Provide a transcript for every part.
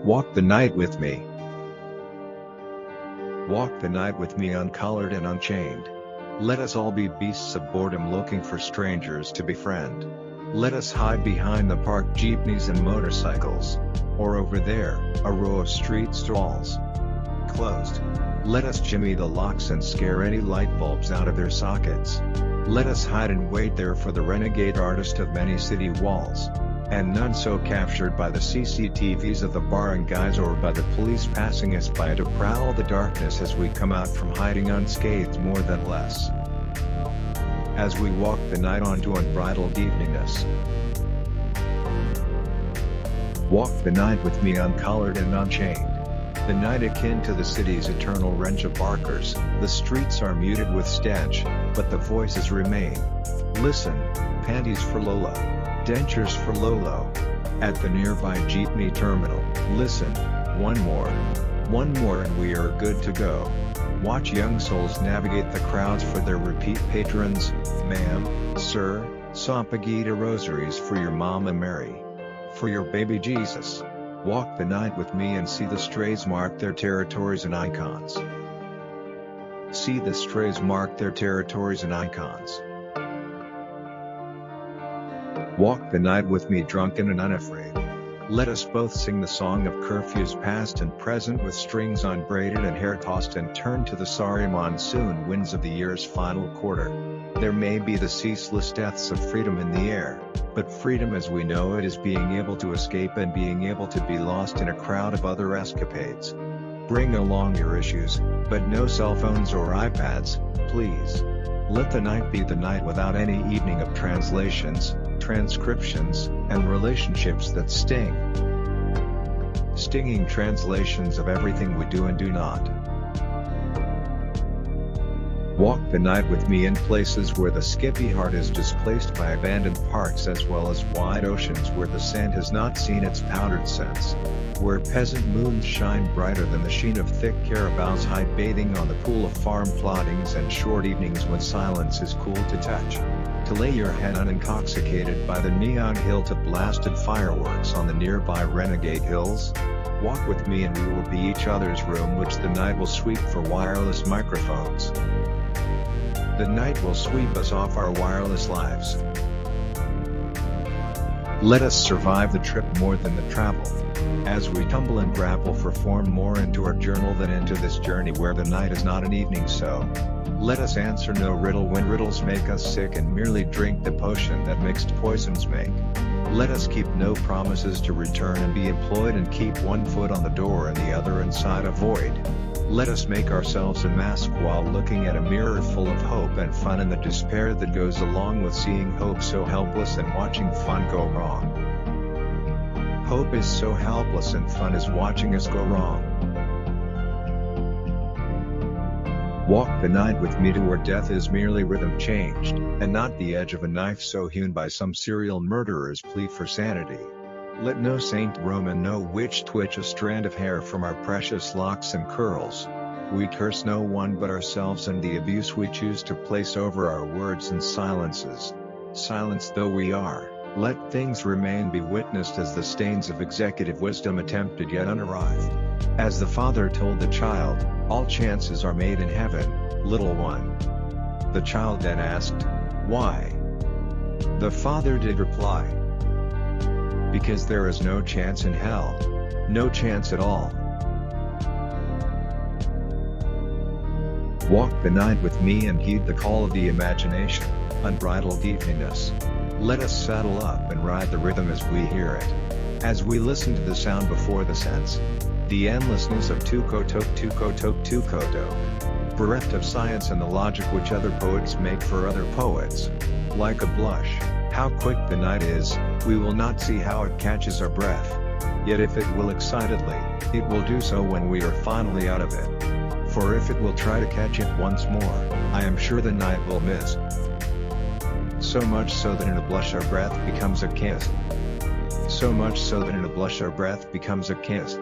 Walk the night with me. Walk the night with me uncollared and unchained. Let us all be beasts of boredom looking for strangers to befriend. Let us hide behind the parked jeepneys and motorcycles. Or over there, a row of street stalls. Closed. Let us jimmy the locks and scare any light bulbs out of their sockets. Let us hide and wait there for the renegade artist of many city walls. And none so captured by the CCTVs of the bar and guys or by the police passing us by to prowl the darkness as we come out from hiding unscathed more than less. As we walk the night on to unbridled eveningness. Walk the night with me uncollared and unchained. The night akin to the city's eternal wrench of barkers, the streets are muted with stench, but the voices remain. Listen, panties for Lola. Dentures for Lolo. At the nearby jeepney terminal, listen, one more and we are good to go. Watch young souls navigate the crowds for their repeat patrons, ma'am, sir, Sampagita rosaries for your mama Mary. For your baby Jesus. Walk the night with me and see the strays mark their territories and icons. See the strays mark their territories and icons. Walk the night with me drunken and unafraid. Let us both sing the song of curfews past and present with strings unbraided and hair tossed and turned to the sorry monsoon winds of the year's final quarter. There may be the ceaseless deaths of freedom in the air, but freedom as we know it is being able to escape and being able to be lost in a crowd of other escapades. Bring along your issues, but no cell phones or iPads, please. Let the night be the night without any evening of translations, transcriptions, and relationships that sting. Stinging translations of everything we do and do not. Walk the night with me in places where the skippy heart is displaced by abandoned parks as well as wide oceans where the sand has not seen its powdered sense. Where peasant moons shine brighter than the sheen of thick carabaos hide bathing on the pool of farm plottings and short evenings when silence is cool to touch. To lay your head unintoxicated by the neon hilt of blasted fireworks on the nearby renegade hills. Walk with me and we will be each other's room which the night will sweep for wireless microphones. The night will sweep us off our wireless lives. Let us survive the trip more than the travel. As we tumble and grapple for form more into our journal than into this journey where the night is not an evening so. Let us answer no riddle when riddles make us sick and merely drink the potion that mixed poisons make. Let us keep no promises to return and be employed and keep one foot on the door and the other inside a void. Let us make ourselves a mask while looking at a mirror full of hope and fun and the despair that goes along with seeing hope so helpless and watching fun go wrong. Hope is so helpless and fun is watching us go wrong. Walk the night with me to where death is merely rhythm changed, and not the edge of a knife so hewn by some serial murderer's plea for sanity. Let no saint roam and no witch twitch a strand of hair from our precious locks and curls. We curse no one but ourselves and the abuse we choose to place over our words and silences. Silence though we are, let things remain be witnessed as the stains of executive wisdom attempted yet unarrived. As the father told the child, all chances are made in heaven, little one. The child then asked, why? The father did reply, because there is no chance in hell. No chance at all. Walk the night with me and heed the call of the imagination, unbridled eveningness. Let us saddle up and ride the rhythm as we hear it. As we listen to the sound before the sense. The endlessness of tukotok tukotok tukoto. Bereft of science and the logic which other poets make for other poets. Like a blush, how quick the night is, we will not see how it catches our breath. Yet if it will excitedly, it will do so when we are finally out of it. For if it will try to catch it once more, I am sure the night will miss. So much so that in a blush our breath becomes a kiss. So much so that in a blush our breath becomes a kiss.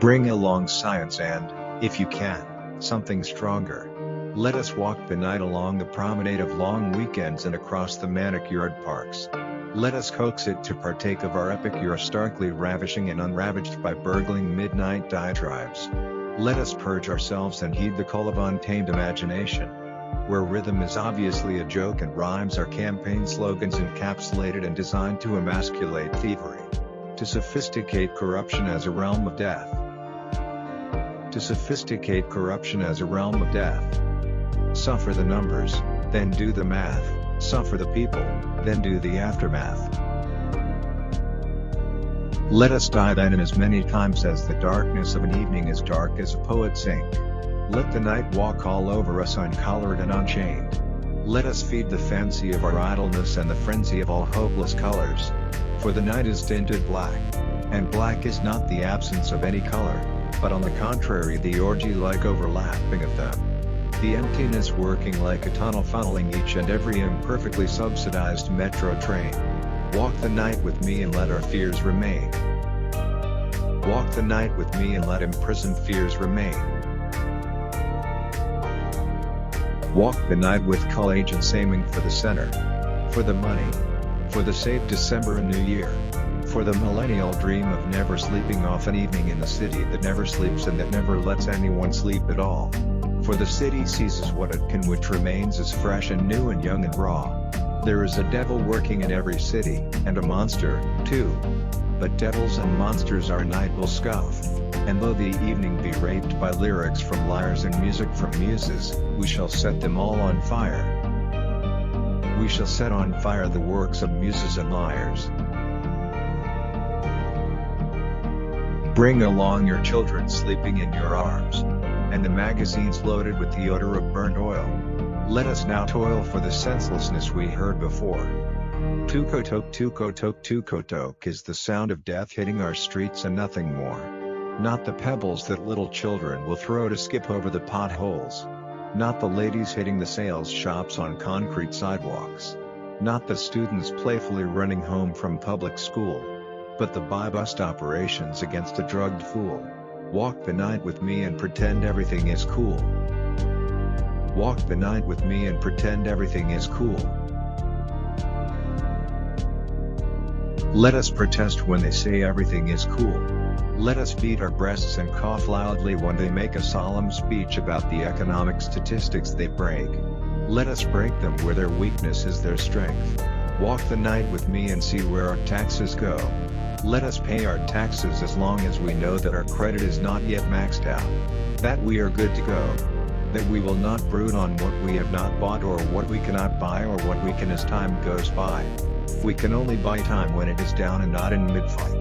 Bring along science and, if you can, something stronger. Let us walk the night along the promenade of long weekends and across the manicured parks. Let us coax it to partake of our epic you're starkly ravishing and unravaged by burgling midnight diatribes. Let us purge ourselves and heed the call of untamed imagination. Where rhythm is obviously a joke and rhymes are campaign slogans encapsulated and designed to emasculate thievery. To sophisticate corruption as a realm of death. To sophisticate corruption as a realm of death. Suffer the numbers, then do the math. Suffer the people, then do the aftermath. Let us die then in as many times as the darkness of an evening is dark as a poet's ink. Let the night walk all over us uncollared and unchained. Let us feed the fancy of our idleness and the frenzy of all hopeless colors. For the night is tinted black, and black is not the absence of any color, but on the contrary the orgy-like overlapping of them. The emptiness working like a tunnel funneling each and every imperfectly subsidized metro train. Walk the night with me and let our fears remain. Walk the night with me and let imprisoned fears remain. Walk the night with cull agents aiming for the center. For the money. For the safe December and New Year. For the millennial dream of never sleeping off an evening in the city that never sleeps and that never lets anyone sleep at all. For the city seizes what it can which remains as fresh and new and young and raw. There is a devil working in every city, and a monster, too. But devils and monsters our night will scoff. And though the evening be raped by lyrics from lyres and music from muses, we shall set them all on fire. We shall set on fire the works of muses and liars. Bring along your children sleeping in your arms, and the magazines loaded with the odor of burnt oil. Let us now toil for the senselessness we heard before. Tukotok tukotok tukotok is the sound of death hitting our streets and nothing more. Not the pebbles that little children will throw to skip over the potholes. Not the ladies hitting the sales shops on concrete sidewalks. Not the students playfully running home from public school. But the buy-bust operations against a drugged fool. Walk the night with me and pretend everything is cool. Walk the night with me and pretend everything is cool. Let us protest when they say everything is cool. Let us beat our breasts and cough loudly when they make a solemn speech about the economic statistics they break. Let us break them where their weakness is their strength. Walk the night with me and see where our taxes go. Let us pay our taxes as long as we know that our credit is not yet maxed out. That we are good to go. That we will not brood on what we have not bought or what we cannot buy or what we can as time goes by. We can only buy time when it is down and not in mid-fight.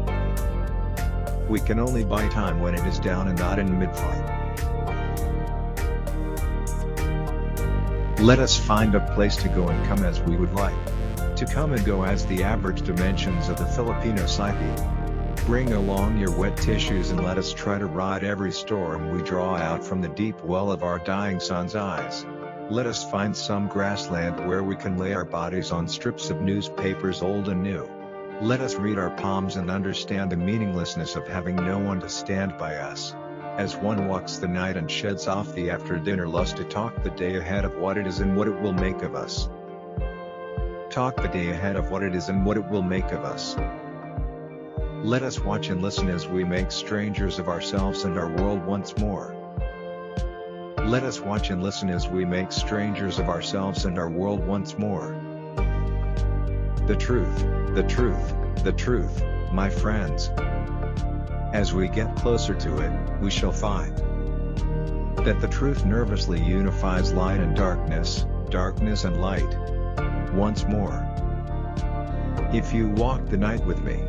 We can only buy time when it is down and not in mid-fight. Let us find a place to go and come as we would like. To come and go as the average dimensions of the Filipino psyche. Bring along your wet tissues and let us try to ride every storm we draw out from the deep well of our dying sun's eyes. Let us find some grassland where we can lay our bodies on strips of newspapers old and new. Let us read our palms and understand the meaninglessness of having no one to stand by us. As one walks the night and sheds off the after-dinner lust to talk the day ahead of what it is and what it will make of us. Talk the day ahead of what it is and what it will make of us. Let us watch and listen as we make strangers of ourselves and our world once more. Let us watch and listen as we make strangers of ourselves and our world once more. The truth, the truth, the truth, my friends. As we get closer to it, we shall find that the truth nervously unifies light and darkness, darkness and light. Once more. If you walk the night with me,